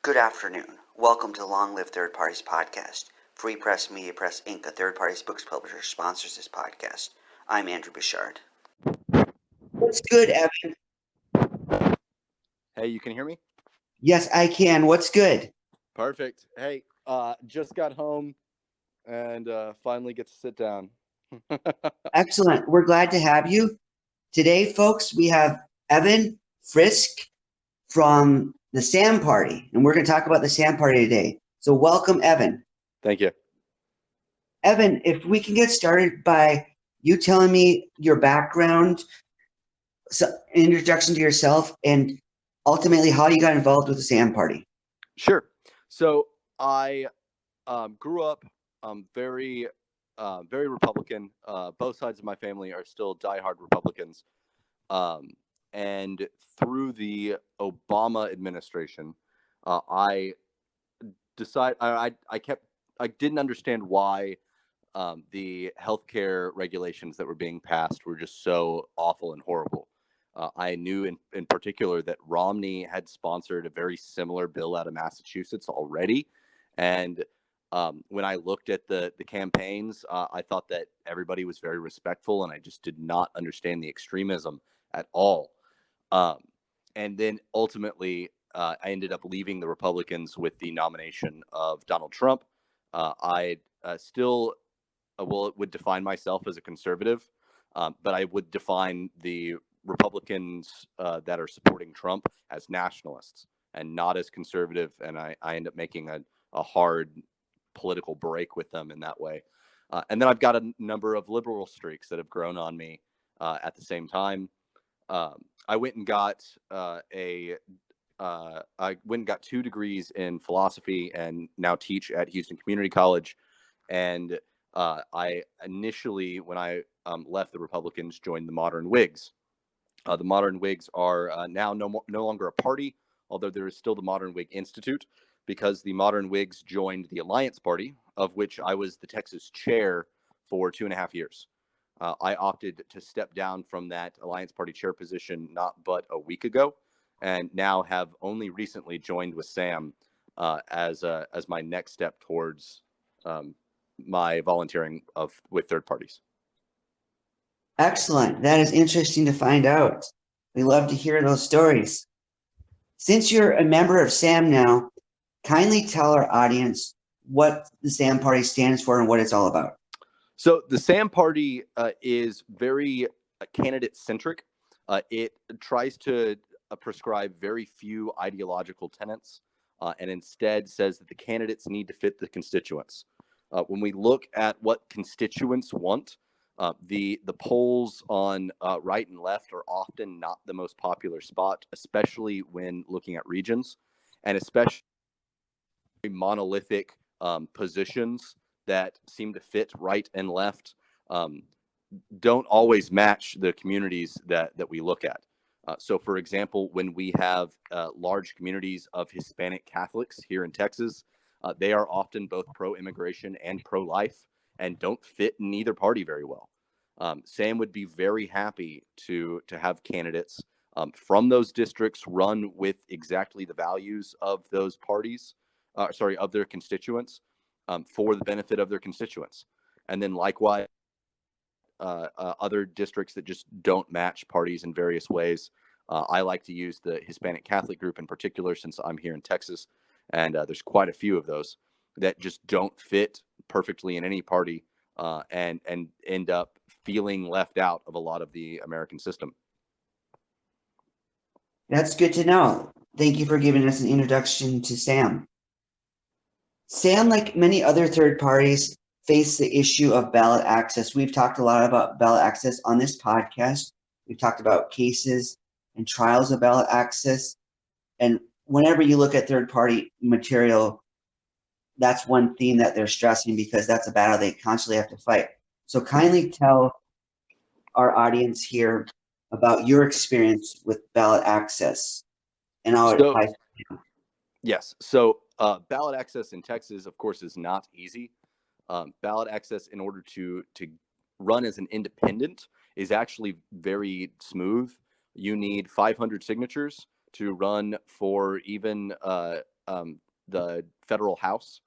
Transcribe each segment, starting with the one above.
Good afternoon. Welcome to the Long Live Third Parties podcast. Free Press Media Press Inc., a third parties books publisher, sponsors this podcast. I'm Andrew Bouchard. What's good, Evan? Hey, you can hear me? Yes, I can. What's good? Perfect. Hey, just got home and finally get to sit down. Excellent. We're glad to have you. Today, folks, we have Evan Friske from the Sam Party, and we're going to talk about the Sam Party today. So welcome, Evan. Thank you. Evan, if we can get started by you telling me your background, so, introduction to yourself, and ultimately how you got involved with the Sam Party. Sure. So I grew up very Republican. Both sides of my family are still diehard Republicans. And through the Obama administration, I decided I didn't understand why the healthcare regulations that were being passed were just so awful and horrible. I knew in particular that Romney had sponsored a very similar bill out of Massachusetts already. And when I looked at the campaigns, I thought that everybody was very respectful, and I just did not understand the extremism at all. And then ultimately, I ended up leaving the Republicans with the nomination of Donald Trump. I still would define myself as a conservative, but I would define the Republicans that are supporting Trump as nationalists and not as conservative. And I end up making a hard political break with them in that way. And then I've got a number of liberal streaks that have grown on me at the same time. I went and got I went and got 2 degrees in philosophy and now teach at Houston Community College. And I initially, when I left the Republicans, joined the Modern Whigs. The Modern Whigs are now no longer a party, although there is still the Modern Whig Institute, because the Modern Whigs joined the Alliance Party, of which I was the Texas chair for 2.5 years. I opted to step down from that Alliance Party chair position not but a week ago, and now have only recently joined with Sam as my next step towards my volunteering with third parties. Excellent. That is interesting to find out. We love to hear those stories. Since you're a member of SAM now, kindly tell our audience what the SAM Party stands for and what it's all about. So the SAM Party is very candidate-centric. It tries to prescribe very few ideological tenets and instead says that the candidates need to fit the constituents. When we look at what constituents want, the polls on right and left are often not the most popular spot, especially when looking at regions, and especially monolithic positions that seem to fit right and left don't always match the communities that we look at. So, for example, when we have large communities of Hispanic Catholics here in Texas, they are often both pro-immigration and pro-life and don't fit in either party very well. Sam would be very happy to have candidates from those districts run with exactly the values of those parties, of their constituents, for the benefit of their constituents. And then likewise, other districts that just don't match parties in various ways. I like to use the Hispanic Catholic group in particular, since I'm here in Texas, and there's quite a few of those that just don't fit perfectly in any party and end up feeling left out of a lot of the American system. That's good to know. Thank you for giving us an introduction to SAM. SAM, like many other third parties, face the issue of ballot access. We've talked a lot about ballot access on this podcast. We've talked about cases and trials of ballot access. And whenever you look at third party material, that's one theme that they're stressing because that's a battle they constantly have to fight. So kindly tell our audience here about your experience with ballot access and how it applies to you. Yes. So ballot access in Texas, of course, is not easy. Ballot access, in order to run as an independent, is actually very smooth. You need 500 signatures to run for even the federal House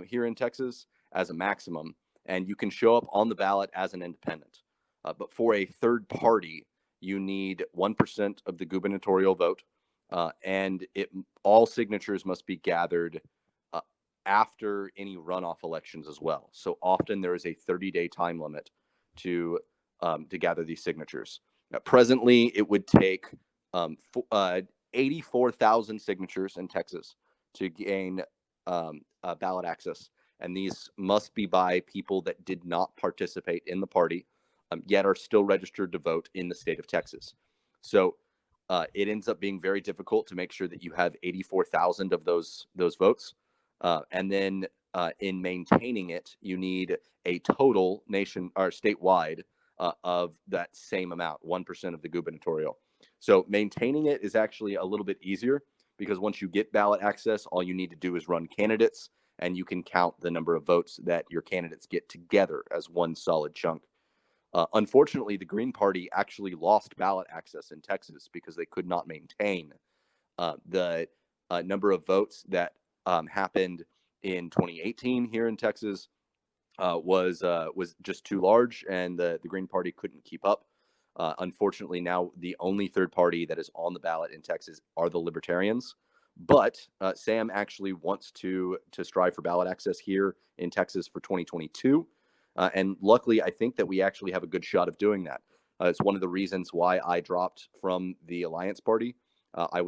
here in Texas as a maximum, and you can show up on the ballot as an independent. But for a third party, you need 1% of the gubernatorial vote, and all signatures must be gathered after any runoff elections as well. So often there is a 30-day time limit to gather these signatures. Presently, it would take 84,000 signatures in Texas to gain ballot access, and these must be by people that did not participate in the party, yet are still registered to vote in the state of Texas. So it ends up being very difficult to make sure that you have 84,000 of those votes. And then in maintaining it, you need a total nation or statewide of that same amount, 1% of the gubernatorial. So maintaining it is actually a little bit easier because once you get ballot access, all you need to do is run candidates, and you can count the number of votes that your candidates get together as one solid chunk. Unfortunately, the Green Party actually lost ballot access in Texas because they could not maintain the number of votes that happened in 2018 here in Texas was just too large, and the Green Party couldn't keep up. Unfortunately, now the only third party that is on the ballot in Texas are the Libertarians. But Sam actually wants to strive for ballot access here in Texas for 2022. And luckily, I think that we actually have a good shot of doing that. It's one of the reasons why I dropped from the Alliance Party. I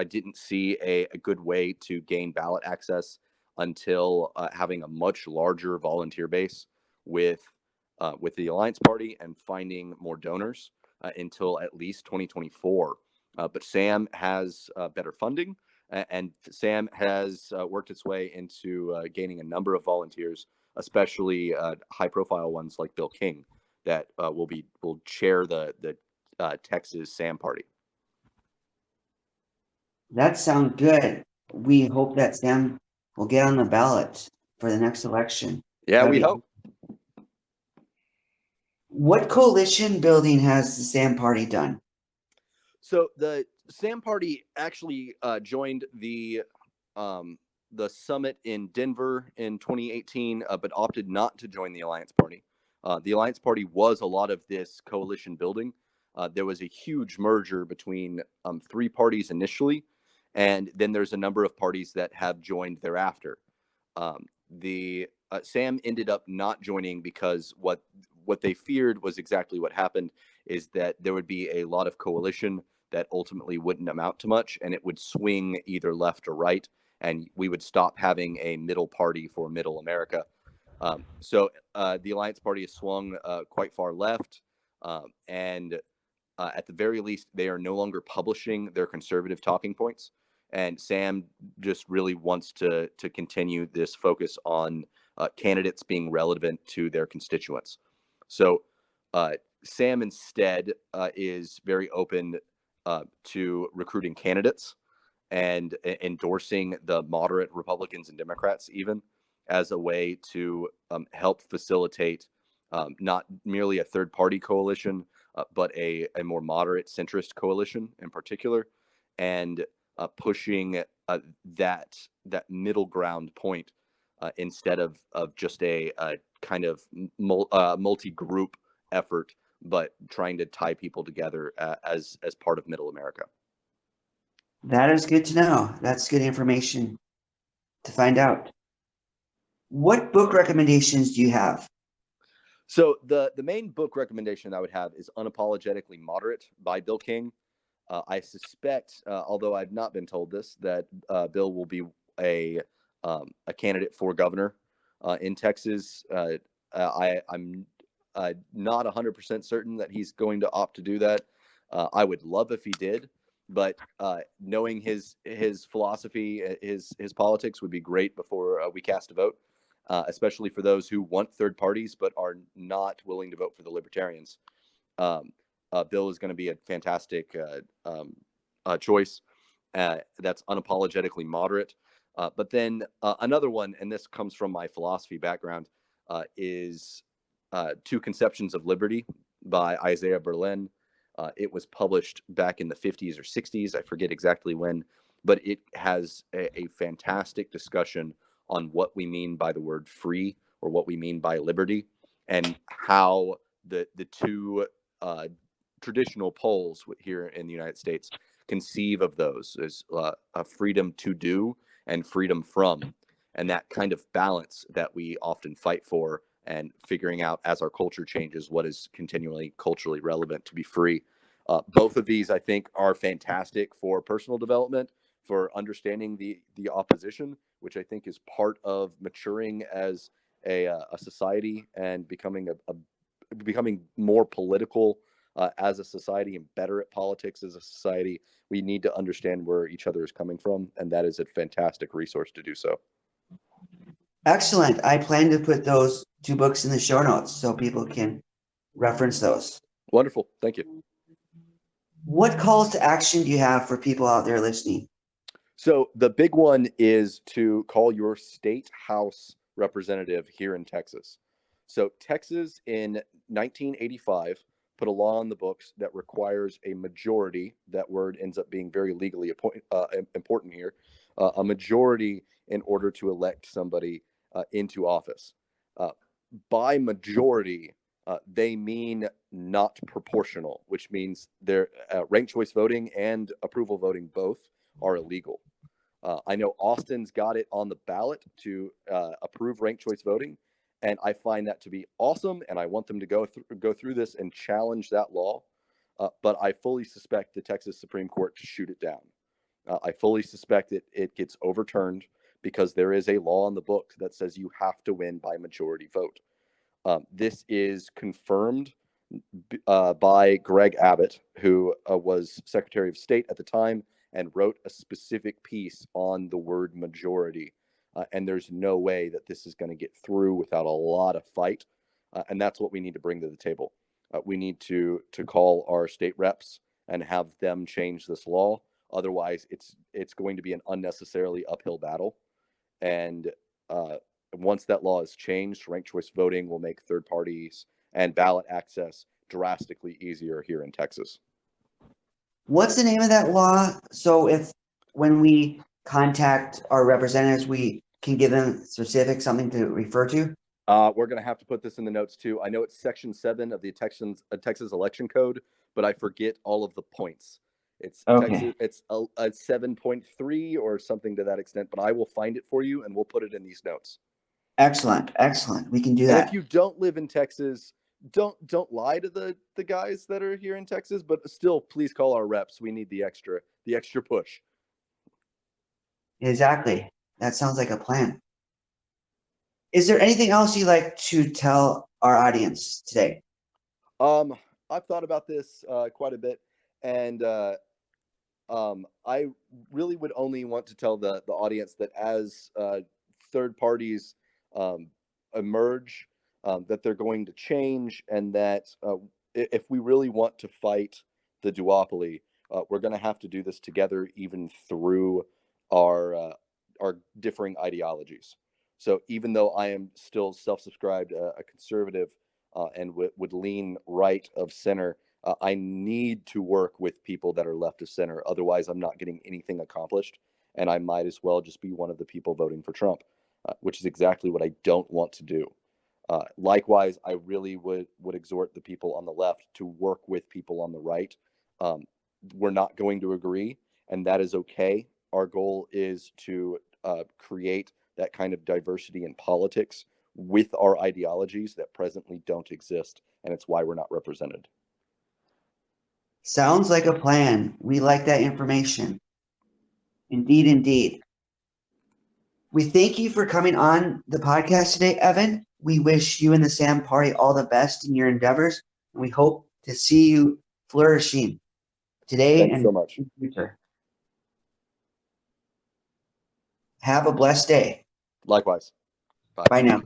didn't see a good way to gain ballot access until having a much larger volunteer base with the Alliance Party and finding more donors until at least 2024. But Sam has better funding, and Sam has worked its way into gaining a number of volunteers, especially high-profile ones like Bill King, that will chair the Texas Sam Party. That sounds good. We hope that Sam will get on the ballot for the next election. Yeah, we hope. What coalition building has the Sam Party done? So the Sam Party actually joined the summit in Denver in 2018, but opted not to join the Alliance Party. The Alliance Party was a lot of this coalition building. There was a huge merger between three parties initially, and then there's a number of parties that have joined thereafter. Sam ended up not joining because what they feared was exactly what happened, is that there would be a lot of coalition that ultimately wouldn't amount to much, and it would swing either left or right, and we would stop having a middle party for middle America. So the Alliance Party has swung quite far left, and at the very least, they are no longer publishing their conservative talking points. And Sam just really wants to continue this focus on candidates being relevant to their constituents. So Sam instead is very open to recruiting candidates and endorsing the moderate Republicans and Democrats even as a way to help facilitate not merely a third party coalition, but a more moderate centrist coalition in particular, and pushing that middle ground point instead of just a kind of multi-group effort, but trying to tie people together as part of Middle America. That is good to know. That's good information to find out. What book recommendations do you have? So the main book recommendation I would have is Unapologetically Moderate by Bill King. I suspect, although I've not been told this, that Bill will be a candidate for governor in Texas. I'm not 100% certain that he's going to opt to do that. I would love if he did, but knowing his philosophy, his politics would be great before we cast a vote, especially for those who want third parties but are not willing to vote for the Libertarians. Bill is going to be a fantastic choice. That's unapologetically moderate. But then another one, and this comes from my philosophy background, is Two Conceptions of Liberty by Isiah Berlin. It was published back in the 50s or 60s. I forget exactly when. but it has a fantastic discussion on what we mean by the word free, or what we mean by liberty, and how the two traditional poles here in the United States conceive of those as a freedom to do and freedom from, and that kind of balance that we often fight for, and figuring out as our culture changes what is continually culturally relevant to be free. Both of these, I think, are fantastic for personal development, for understanding the opposition, which I think is part of maturing as a society, and becoming becoming more political as a society, and better at politics as a society. We need to understand where each other is coming from, and that is a fantastic resource to do so. Excellent. I plan to put those 2 books in the show notes so people can reference those. Wonderful. Thank you. What calls to action do you have for people out there listening? So the big one is to call your state house representative here in Texas. So Texas in 1985 put a law on the books that requires a majority. That word ends up being very legally important here. A majority in order to elect somebody into office. By majority, they mean not proportional, which means their ranked choice voting and approval voting both are illegal. I know Austin's got it on the ballot to approve ranked choice voting, and I find that to be awesome, and I want them to go through this and challenge that law. But I fully suspect the Texas Supreme Court to shoot it down. I fully suspect it gets overturned, because there is a law on the books that says you have to win by majority vote. This is confirmed by Greg Abbott, who was Secretary of State at the time and wrote a specific piece on the word majority. And there's no way that this is going to get through without a lot of fight. And that's what we need to bring to the table. We need to call our state reps and have them change this law. Otherwise, it's going to be an unnecessarily uphill battle. And once that law is changed, ranked choice voting will make third parties and ballot access drastically easier here in Texas. What's the name of that law? So when we contact our representatives, we can give them specific something to refer to? We're going to have to put this in the notes too. I know it's Section 7 of the Texas Election Code, but I forget all of the points. It's okay. Texas, it's a 7.3 or something to that extent, but I will find it for you and we'll put it in these notes. Excellent. We can do And that. if you don't live in Texas, don't lie to the guys that are here in Texas, but still, please call our reps. We need the extra push. Exactly. That sounds like a plan. Is there anything else you'd like to tell our audience today? I've thought about this quite a bit, and I really would only want to tell the audience that as third parties emerge, that they're going to change, and that if we really want to fight the duopoly, we're going to have to do this together, even through our differing ideologies. So even though I am still self-subscribed a conservative and would lean right of center, I need to work with people that are left of center. Otherwise, I'm not getting anything accomplished, and I might as well just be one of the people voting for Trump, which is exactly what I don't want to do. Likewise, I really would exhort the people on the left to work with people on the right. We're not going to agree, and that is okay. Our goal is to create that kind of diversity in politics with our ideologies that presently don't exist, and it's why we're not represented. Sounds like a plan. We like that information. Indeed. We thank you for coming on the podcast today, Evan. We wish you and the Sam Party all the best in your endeavors, and we hope to see you flourishing today Thanks and so much. in the future. Have a blessed day. Likewise. Bye now.